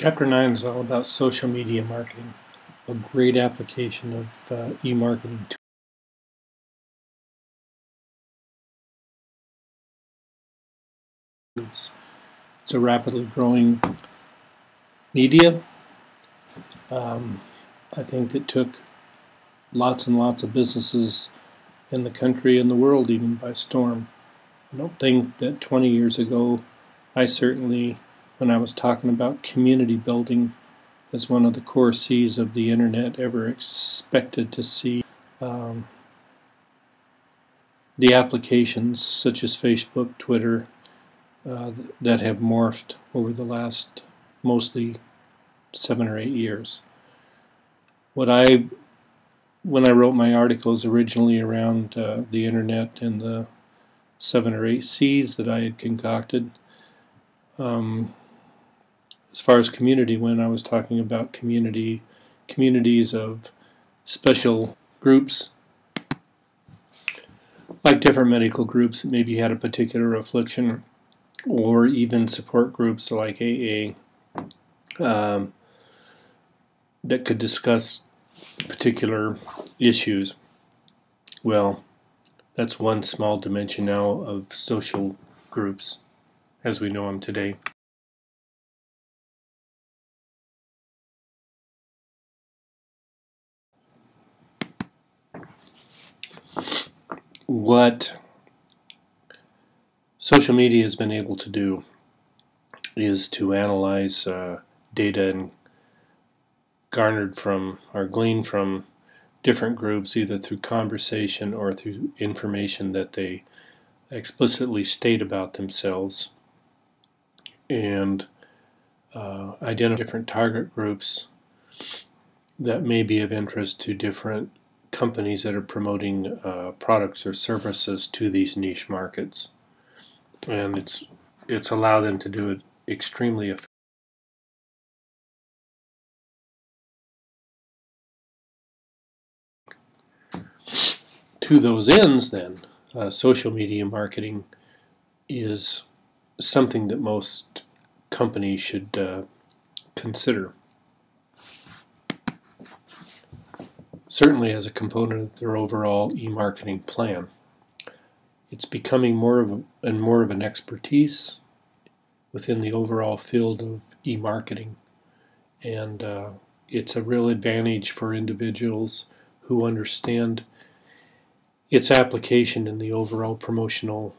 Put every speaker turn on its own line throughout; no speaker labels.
Chapter 9 is all about social media marketing, a great application of e-marketing tools. It's a rapidly growing media. I think that took lots and lots of businesses in the country and the world even by storm. I don't think that 20 years ago, I certainly, when I was talking about community building as one of the core C's of the internet, ever expected to see the applications such as Facebook, Twitter, that have morphed over the last mostly 7 or 8 years. When I wrote my articles originally around the internet and the 7 or 8 C's that I had concocted, as far as community went, I was talking about communities of special groups, like different medical groups that maybe had a particular affliction, or even support groups like AA that could discuss particular issues. Well, that's one small dimension now of social groups as we know them today. What social media has been able to do is to analyze data and garnered from or gleaned from different groups, either through conversation or through information that they explicitly state about themselves, and identify different target groups that may be of interest to different companies that are promoting products or services to these niche markets. And it's allowed them to do it extremely effectively. To those ends, then, social media marketing is something that most companies should consider. Certainly as a component of their overall e-marketing plan. It's becoming more of an expertise within the overall field of e-marketing, and it's a real advantage for individuals who understand its application in the overall promotional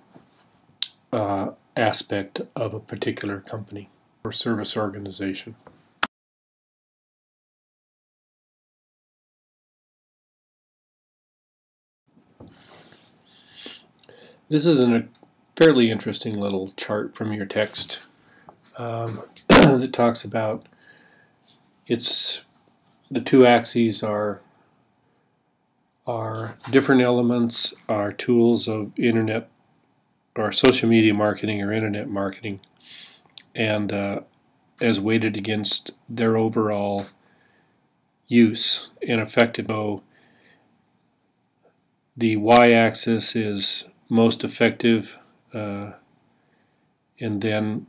aspect of a particular company or service organization. This is a fairly interesting little chart from your text that talks about the two axes are different elements, are tools of internet or social media marketing or internet marketing, and as weighted against their overall use and effectiveness. The y-axis is most effective, and then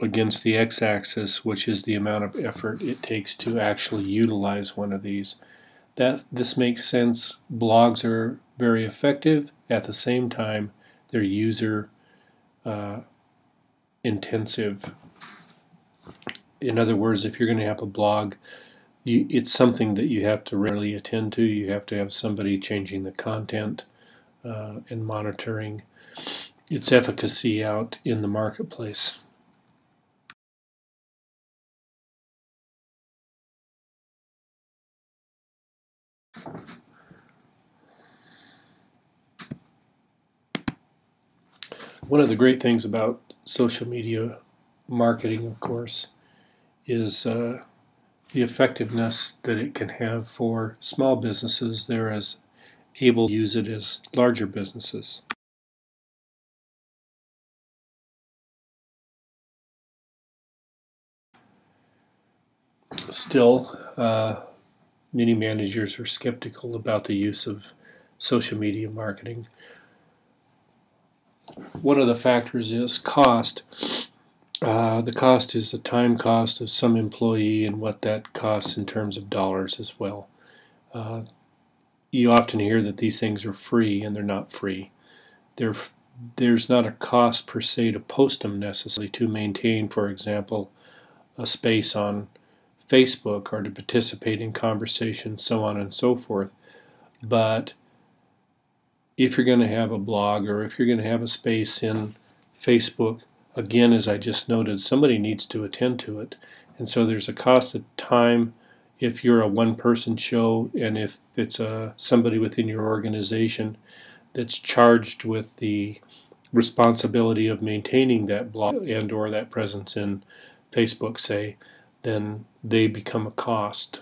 against the x-axis, which is the amount of effort it takes to actually utilize one of these. This makes sense. Blogs are very effective. At the same time, they're user intensive. In other words, if you're going to have a blog, it's something that you have to really attend to. You have to have somebody changing the content and monitoring its efficacy out in the marketplace. One of the great things about social media marketing, of course, is the effectiveness that it can have for small businesses. They're as able to use it as larger businesses. Still, many managers are skeptical about the use of social media marketing. One of the factors is cost. The cost is the time cost of some employee and what that costs in terms of dollars as well. Uh, you often hear that these things are free, and they're not free. There's not a cost per se to post them necessarily to maintain, for example, a space on Facebook or to participate in conversations, so on and so forth. But if you're going to have a blog or if you're going to have a space in Facebook, again, as I just noted, somebody needs to attend to it. And so there's a cost of time if you're a one-person show, and if it's somebody within your organization that's charged with the responsibility of maintaining that blog and or that presence in Facebook, say, then they become a cost.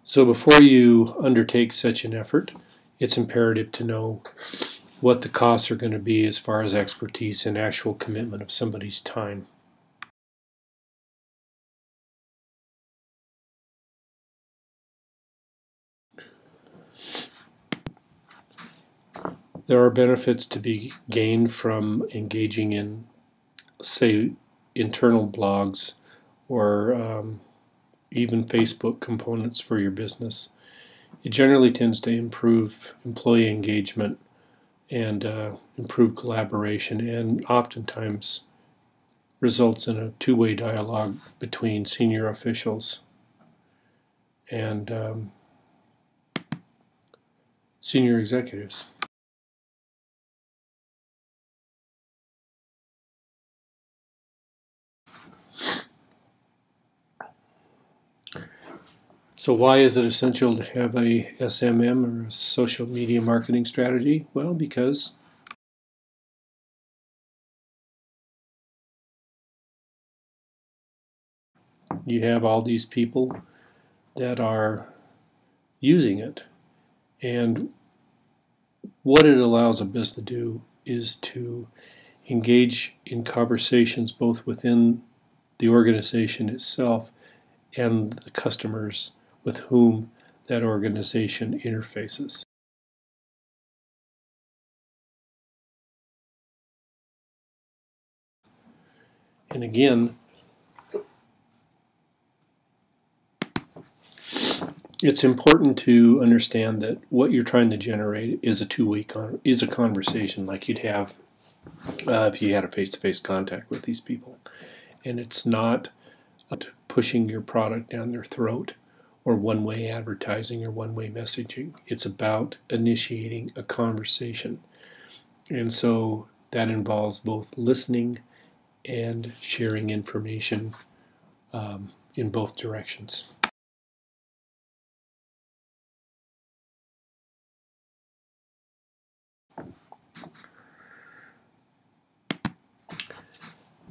So before you undertake such an effort, it's imperative to know what the costs are going to be as far as expertise and actual commitment of somebody's time. There are benefits to be gained from engaging in, say, internal blogs or even Facebook components for your business. It generally tends to improve employee engagement and improve collaboration, and oftentimes results in a two-way dialogue between senior officials and senior executives. So why is it essential to have a SMM or a social media marketing strategy? Well, because you have all these people that are using it. And what it allows a business to do is to engage in conversations both within the organization itself and the customers with whom that organization interfaces. And again, it's important to understand that what you're trying to generate is a two-way is a conversation like you'd have if you had a face-to-face contact with these people, and it's not pushing your product down their throat or one-way advertising or one-way messaging. It's about initiating a conversation, and so that involves both listening and sharing information in both directions.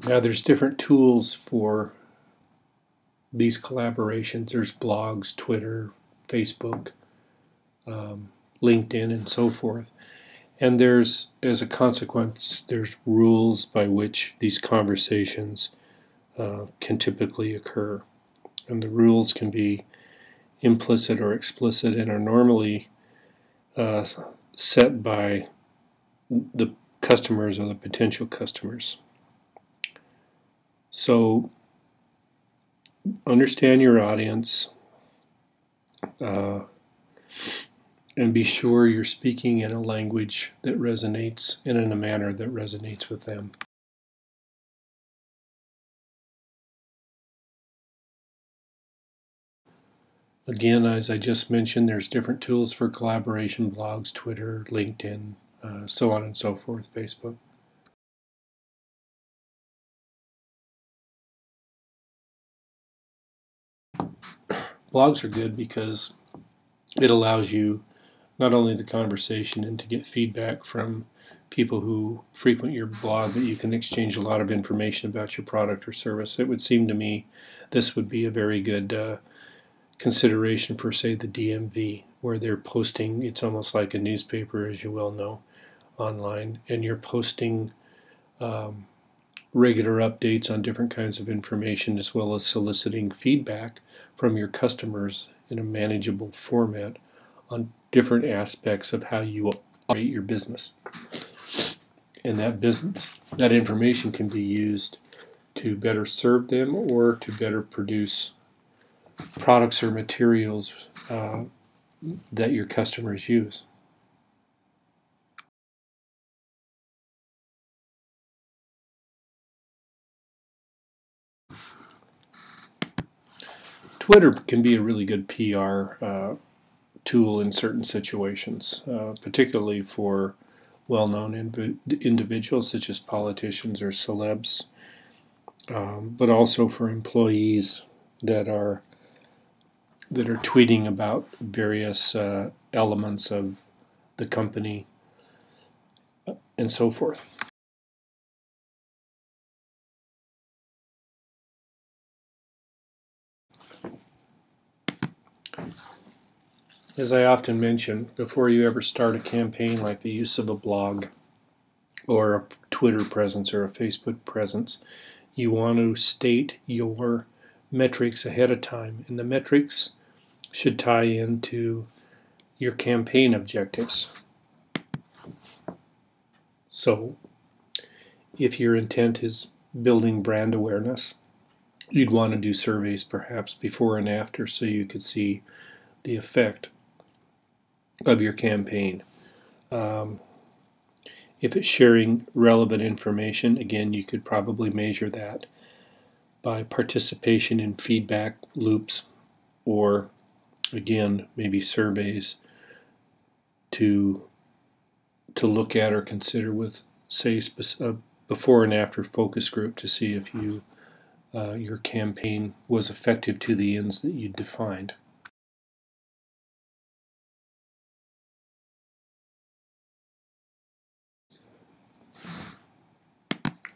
Now, there's different tools for these collaborations. There's blogs, Twitter, Facebook, LinkedIn, and so forth. And there's, as a consequence, there's rules by which these conversations can typically occur. And the rules can be implicit or explicit and are normally set by the customers or the potential customers. So understand your audience and be sure you're speaking in a language that resonates and in a manner that resonates with them. Again, as I just mentioned, there's different tools for collaboration: blogs, Twitter, LinkedIn, so on and so forth, Facebook. Blogs are good because it allows you not only the conversation and to get feedback from people who frequent your blog, but you can exchange a lot of information about your product or service. It would seem to me this would be a very good consideration for, say, the DMV, where they're posting, it's almost like a newspaper, as you well know, online, and you're posting regular updates on different kinds of information, as well as soliciting feedback from your customers in a manageable format on different aspects of how you operate your business. and that information can be used to better serve them or to better produce products or materials that your customers use. Twitter can be a really good PR tool in certain situations, particularly for well-known individuals such as politicians or celebs, but also for employees that are tweeting about various elements of the company and so forth. As I often mention, before you ever start a campaign like the use of a blog or a Twitter presence or a Facebook presence, you want to state your metrics ahead of time, and the metrics should tie into your campaign objectives. So, if your intent is building brand awareness, you'd want to do surveys perhaps before and after so you could see the effect of your campaign. If it's sharing relevant information, again, you could probably measure that by participation in feedback loops, or again, maybe surveys to look at or consider with, say, before and after focus group to see if your campaign was effective to the ends that you defined.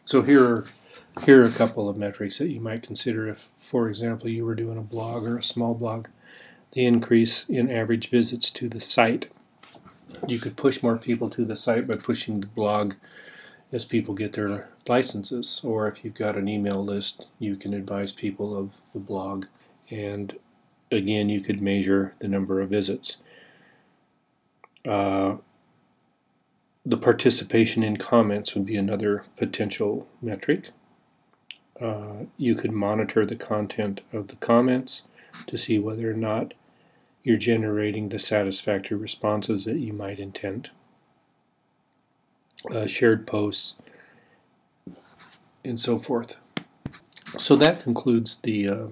So here are a couple of metrics that you might consider if, for example, you were doing a blog or a small blog. The increase in average visits to the site. You could push more people to the site by pushing the blog as people get their licenses, or if you've got an email list, you can advise people of the blog, and again, you could measure the number of visits. The participation in comments would be another potential metric. You could monitor the content of the comments to see whether or not you're generating the satisfactory responses that you might intend. Shared posts, and so forth. So that concludes the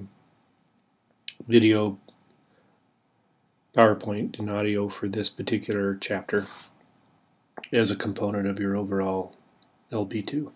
video, PowerPoint, and audio for this particular chapter as a component of your overall LB2.